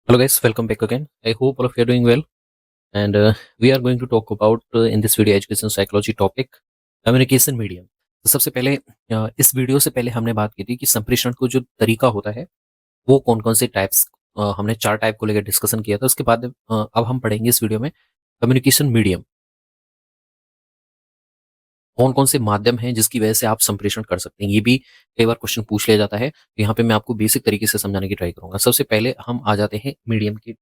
Hello guys, welcome back again. I hope all of you are doing well, and we are going to talk about in this video education psychology topic communication medium. तो सबसे पहले इस video से पहले हमने बात की थी कि संप्रेषण को जो तरीका होता है वो कौन-कौन से टाइप्स हमने 4 टाइप को लेकर डिस्कशन किया था। उसके बाद अब हम पढ़ेंगे इस वीडियो में कम्युनिकेशन मीडियम। कौन-कौन से माध्यम हैं जिसकी वजह से आप संप्रेषण कर सकते हैं? ये भी कई बार क्वेश्चन पूछ लिया जाता है। तो यहाँ पे मैं आपको बेसिक तरीके से समझाने की ट्राई करूँगा। सबसे पहले हम आ जाते हैं मीडियम की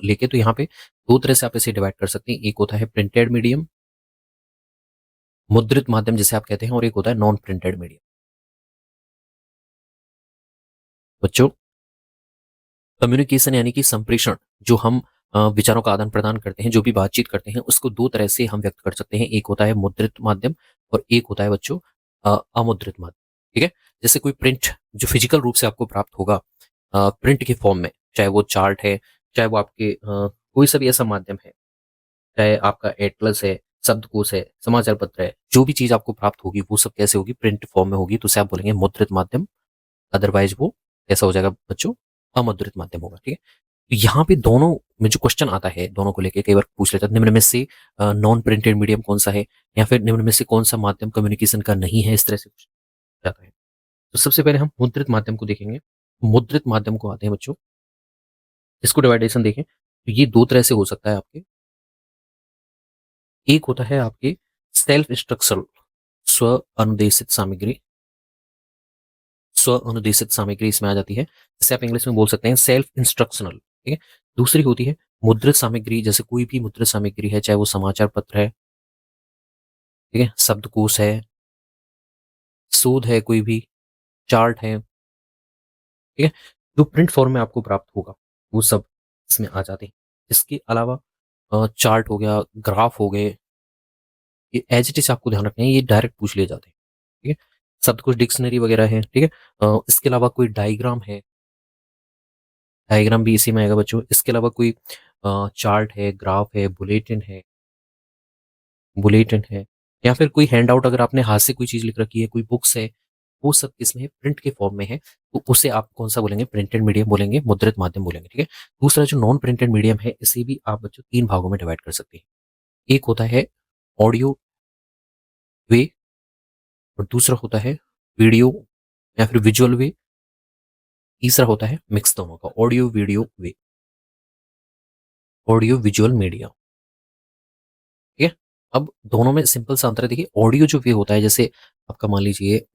लेके। तो यहाँ पे 2 तरह से आप इसे डिवाइड कर सकते हैं। एक होता है प्रिंटेड मीडियम, मुद्रित माध्यम जिसे आप कहते हैं, और एक होता है नॉन प्रिंटेड मीडियम। बच्चों, कम्युनिकेशन यानी कि संप्रेषण जो हम विचारों का आदान-प्रदान करते हैं, जो भी बातचीत करते हैं, उसको 2 तरह से हम व्यक्त कर सकते हैं। एक होता है मुद्रित माध्यम और एक होता है बच्चों अमुद्रित माध्यम। ठीक है? जैसे कोई प्रिंट जो फिजिकल रूप से आपको प्राप्त होगा प्रिंट के फॉर्म में, चाहे वो चार्ट है, चाहे वो आपके कोई सा भी ऐसा माध्यम है, चाहे आपका एटलस है, शब्दकोश है, समाचार पत्र है, जो भी चीज़ आपको प्राप्त होगी वो सब कैसे होगी? प्रिंट फॉर्म में होगी, तो उसे आप बोलेंगे मुद्रित माध्यम। अदरवाइज़ वो कैसा हो जाएगा बच्चों? अमुद्रित माध्यम होगा। ठीक है? तो यहाँ पे दोनों में जो क्वेश्चन आता है, दोनों को लेके कई बार पूछ लेता है, निम्न में से नॉन प्रिंटेड मीडियम कौन-सा है? या फिर निम्न में से कौन-सा माध्यम कम्युनिकेशन का नहीं है? इस तरह से पूछा जाता है। तो सबसे पहले हम मुद्रित माध्यम को देखेंगे। मुद्रित माध्यम को आते हैं बच्चों, इसको डिवाइडेशन देखें, तो ये 2 तरह से हो सकता है आपके। एक होता है आपके सेल्फ इंस्ट्रक्शनल, स्व अनुदेशित सामग्री। स्व अनुदेशित सामग्री इसमें आ जाती है, जिसे आप इंग्लिश में बोल सकते हैं सेल्फ इंस्ट्रक्शनल। ठीक है? दूसरी होती है मुद्रित सामग्री, जैसे कोई भी मुद्रित सामग्री है, चाहे वो समाचार पत्र है, ठीक है, शब्दकोश है, शोध है, कोई भी चार्ट है, ठीक है, जो प्रिंट फॉर्म में आपको प्राप्त होगा, वो सब इसमें आ जाते हैं। इसके अलावा चार्ट हो गया, ग्राफ हो गए, ये एज इट इज आपको ध्यान रखना है, ये डायरेक्ट पूछ लिए जाते हैं। ठीक है? शब्दकोश, डिक्शनरी वगैरह है। ठीक है? इसके अलावा कोई डायग्राम है, डायग्राम भी इसी में आएगा बच्चों। इसके अलावा कोई चार्ट है, ग्राफ है, बुलेटिन है, या फिर कोई हैंडआउट अगर आपने हाथ से कोई चीज़ लिख रखी है, कोई बुक्स है, वो सब किसमें है? प्रिंट के फॉर्म में है। तो उसे आप कौन-सा बोलेंगे? प्रिंटेड मीडियम बोलेंगे, मुद्रित माध्यम बोलेंगे। ठीक है? दूसरा जो नॉन प्रिंटेड मीडियम है, इसे भी आप बच्चों 3 भागों में डिवाइड कर सकते हैं। एक होता है ऑडियो वे और दूसरा होता है वीडियो या फिर विजुअल वे, तीसरा होता है मिक्स दोनों का, ऑडियो वीडियो वे, ऑडियो विजुअल मीडिया। ठीक है? अब दोनों में सिंपल सा अंतर है। देखिए, ऑडियो जो वे होता है, जैसे आपका मान लीजिए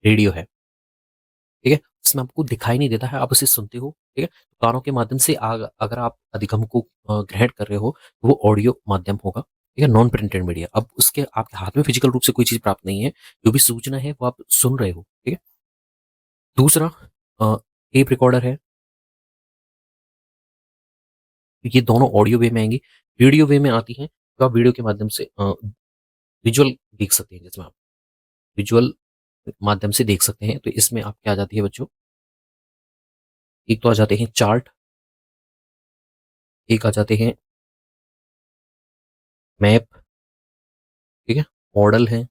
रेडियो है, ठीक है? उसमें आपको दिखाई नहीं देता है, आप उसे सुनते हो, ठीक है? तो कानों के माध्यम से अगर आप अधिगम को ग्रहण कर रहे हो, तो वो ऑडियो माध्यम होगा, ठीक है? Non printed media. अब उसके आपके हाथ में फिजिकल रूप से कोई चीज़ प्राप्त नहीं है, जो भी सूचना है वो आप सुन रहे हो, ठीक है? दूसरा टेप रिकॉर्डर है, ये दोनों ऑडियो वे में आएँगी। वीडियो वे में आती हैं, तो आप वीडियो के माध्यम से विजुअल देख सकते हैं, जिसमें आप विजुअल माध्यम से देख सकते हैं। तो इसमें आप क्या आ जाती है बच्चों, एक तो आ जाते हैं चार्ट, एक आ जाते हैं मैप, ठीक है? मॉडल है,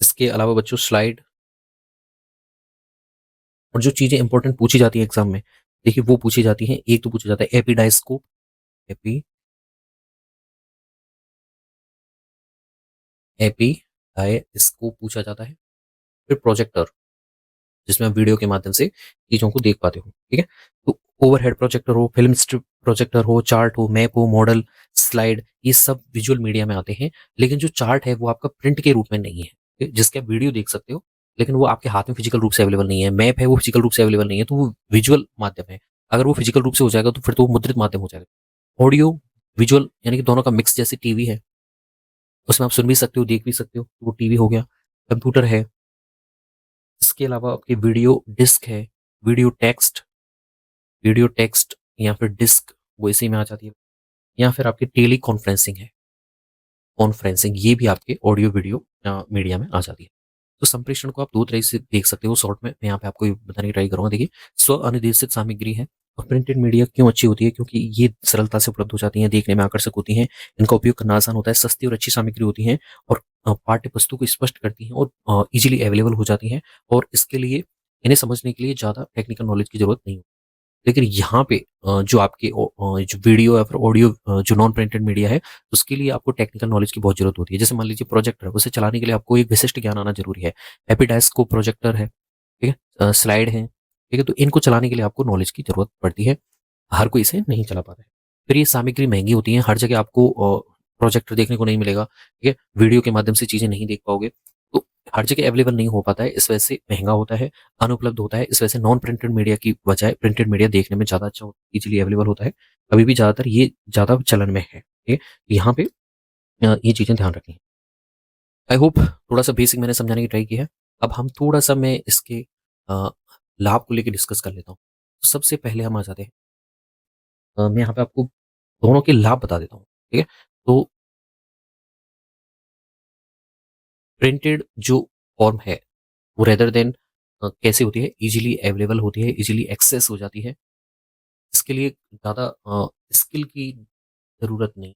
इसके अलावा बच्चों स्लाइड, और जो चीज़ें इंपॉर्टेंट पूछी जाती हैं एग्ज़ाम में, देखिए वो पूछी जाती हैं। एक तो पूछा जाता है एपिडायस्कोप, एपी एपिडायस्कोप पूछा जाता है। फिर प्रोजेक्टर, जिसमें आप वीडियो के माध्यम से चीज़ों को देख पाते हो, ठीक है? तो ओवरहेड प्रोजेक्टर हो, फिल्म स्ट्रिप प्रोजेक्टर हो, चार्ट हो, मैप हो, मॉडल, स्लाइड, ये सब विजुअल मीडिया में आते हैं। लेकिन जो चार्ट है वो आपका प्रिंट के रूप में नहीं है, ठीक है? जिसके आप वीडियो देख सकते हो, लेकिन वो आपके हाथ में फिजिकल रूप से अवेलेबल नहीं है। मैप है, वो फिजिकल रूप से अवेलेबल नहीं है, तो वो विजुअल माध्यम है। अगर वो फिजिकल रूप से हो जाएगा तो फिर तो वो मुद्रित माध्यम हो जाएगा। ऑडियो, विजुअल यानी कि दोनों का मिक्स, जैसे टीवी है, उसमें आप सुन भी सकते हो, देख भी सकते हो, तो वो टीवी हो गया। कंप्यूटर है, इसके अलावा आपकी वीडियो डिस्क है, वीडियो टेक्स्ट, वीडियो टेक्स्ट या फिर डिस्क, वो इसी में आ जाती है। या फिर आपकी टेली कॉन्फ्रेंसिंग है, कॉन्फ्रेंसिंग, ये भी आपके ऑडियो वीडियो मीडिया में आ जाती है। तो संप्रेषण को आप 2 तरह से देख सकते हो शॉर्ट में, मैं यहाँ पे आपको ये बताने की ट्राई करूँगा। देखिए, स्व अनुदेशित सामग्री है, और प्रिंटेड मीडिया क्यों अच्छी होती है? क्योंकि ये सरलता से उपलब्ध हो जाती हैं, देखने में आकर्षक होती हैं, इनका उपयोग करना आसान होता है, सस्ती और अच्छी सामग्री होती हैं, और पाठ्य वस्तु को स्पष्ट करती हैं, और ईज़िली अवेलेबल हो जाती हैं। और इसके लिए इन्हें समझने के लिए ज़्यादा टेक्निकल नॉलेज की ज़रूरत नहीं होती। लेकिन यहाँ पे जो आपके जो वीडियो या फिर ऑडियो जो नॉन प्रिंटेड मीडिया है, उसके लिए आपको टेक्निकल नॉलेज की बहुत ज़रूरत होती है। जैसे मान लीजिए प्रोजेक्टर है, उसे चलाने के लिए आपको एक विशिष्ट ज्ञान आना ज़रूरी है। एपिडेस्क प्रोजेक्टर है, ठीक है? स्लाइड है, ठीक है? तो इनको चलाने के लिए आपको नॉलेज की ज़रूरत पड़ती है। हर कोई इसे नहीं चला पाता है। फिर ये सामग्री महँगी होती है, हर जगह आपको प्रोजेक्टर देखने को नहीं मिलेगा, ठीक है? वीडियो के माध्यम से चीज़ें नहीं देख पाओगे, तो हर जगह अवेलेबल नहीं हो पाता है, इस वजह से महँगा होता है, अनुपलब्ध होता है। इस वजह से नॉन प्रिंटेड मीडिया की बजाय प्रिंटेड मीडिया देखने में ज़्यादा अच्छा ईज़िली अवेलेबल होता है। अभी भी ज़्यादातर ये ज़्यादा चलन में है, ठीक है? यहाँ पे ये चीज़ें ध्यान रखनी है। आई होप थोड़ा-सा बेसिक मैंने समझाने की ट्राई की है। अब हम थोड़ा-सा मैं इसके अ, लाभ को लेके डिस्कस कर लेता हूँ। तो सबसे पहले हम आ जाते हैं मैं यहाँ पे आपको दोनों के लाभ बता देता हूँ, ठीक है? तो प्रिंटेड जो फॉर्म है, वो रेदर देन कैसे होती है? ईज़िली अवेलेबल होती है, ईज़िली एक्सेस हो जाती है। इसके लिए ज़्यादा स्किल की ज़रूरत नहीं,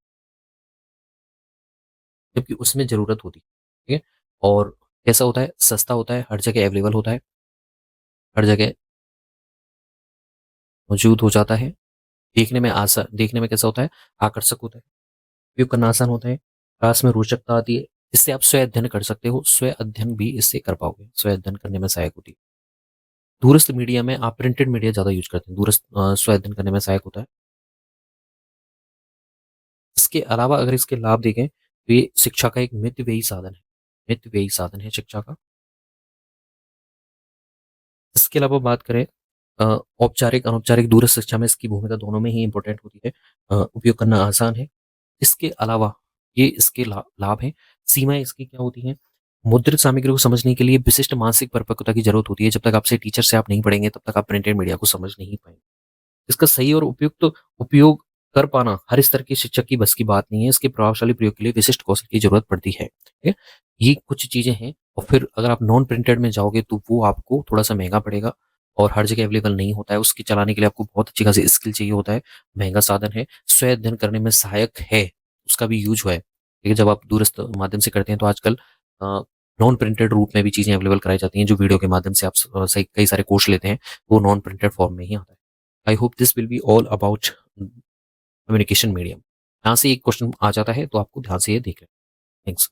जबकि उसमें ज़रूरत होती है, ठीक है? और कैसा होता है? सस्ता होता है, हर जगह अवेलेबल होता है, हर जगह मौजूद हो जाता है। देखने में कैसा होता है? आकर्षक होता है, उपयोग करना आसान होता है, क्लास में रोचकता आती है। इससे आप स्व अध्ययन कर सकते हो, स्व अध्ययन भी इससे कर पाओगे, स्व अध्ययन करने में सहायक होती है। दूरस्थ मीडिया में आप प्रिंटेड मीडिया ज़्यादा यूज़ करते हैं, दूरस्थ स्व अध्ययन करने में सहायक होता है। इसके अलावा अगर इसके लाभ देखें, तो ये शिक्षा का एक मितव्ययी साधन है। मितव्ययी साधन है शिक्षा का। इसके अलावा बात करें अ, औपचारिक, अनौपचारिक दूरस्थ शिक्षा में इसकी भूमिका दोनों में ही इम्पोर्टेंट होती है। उपयोग करना आसान है। इसके अलावा ये इसके लाभ हैं। सीमाएँ इसकी क्या होती हैं? मुद्रित सामग्री को समझने के लिए विशिष्ट मानसिक परिपक्वता की ज़रूरत होती है। जब तक आपसे टीचर से आप नहीं पढ़ेंगे, तब तक आप प्रिंटेड मीडिया को समझ नहीं पाएँगे। इसका सही और उपयुक्त उपयोग कर पाना हर स्तर के शिक्षक की बस की बात नहीं है। इसके प्रभावशाली प्रयोग के लिए विशिष्ट कौशल की ज़रूरत पड़ती है। ठीक है? ये कुछ चीज़ें हैं और फिर अगर आप नॉन प्रिंटेड में जाओगे तो वो आपको थोड़ा-सा महँगा पड़ेगा और हर जगह अवेलेबल नहीं होता है। उसके चलाने के लिए आपको बहुत अच्छी खासी स्किल चाहिए होता है। महँगा साधन है, स्व अध्ययन करने में सहायक है, उसका भी यूज़ है। ठीक है? जब आप दूरस्थ माध्यम से करते हैं तो आजकल अ, नॉन प्रिंटेड रूप में भी चीज़ें अवेलेबल कराई जाती हैं, जो वीडियो के माध्यम से आप सही कई सारे कोर्स लेते हैं, वो नॉन प्रिंटेड फॉर्म में ही आता है। I hope this will be all about communication medium. यहाँ से एक क्वेश्चन आ जाता है तो आपको ध्यान से ये देख लें। थैंक्स।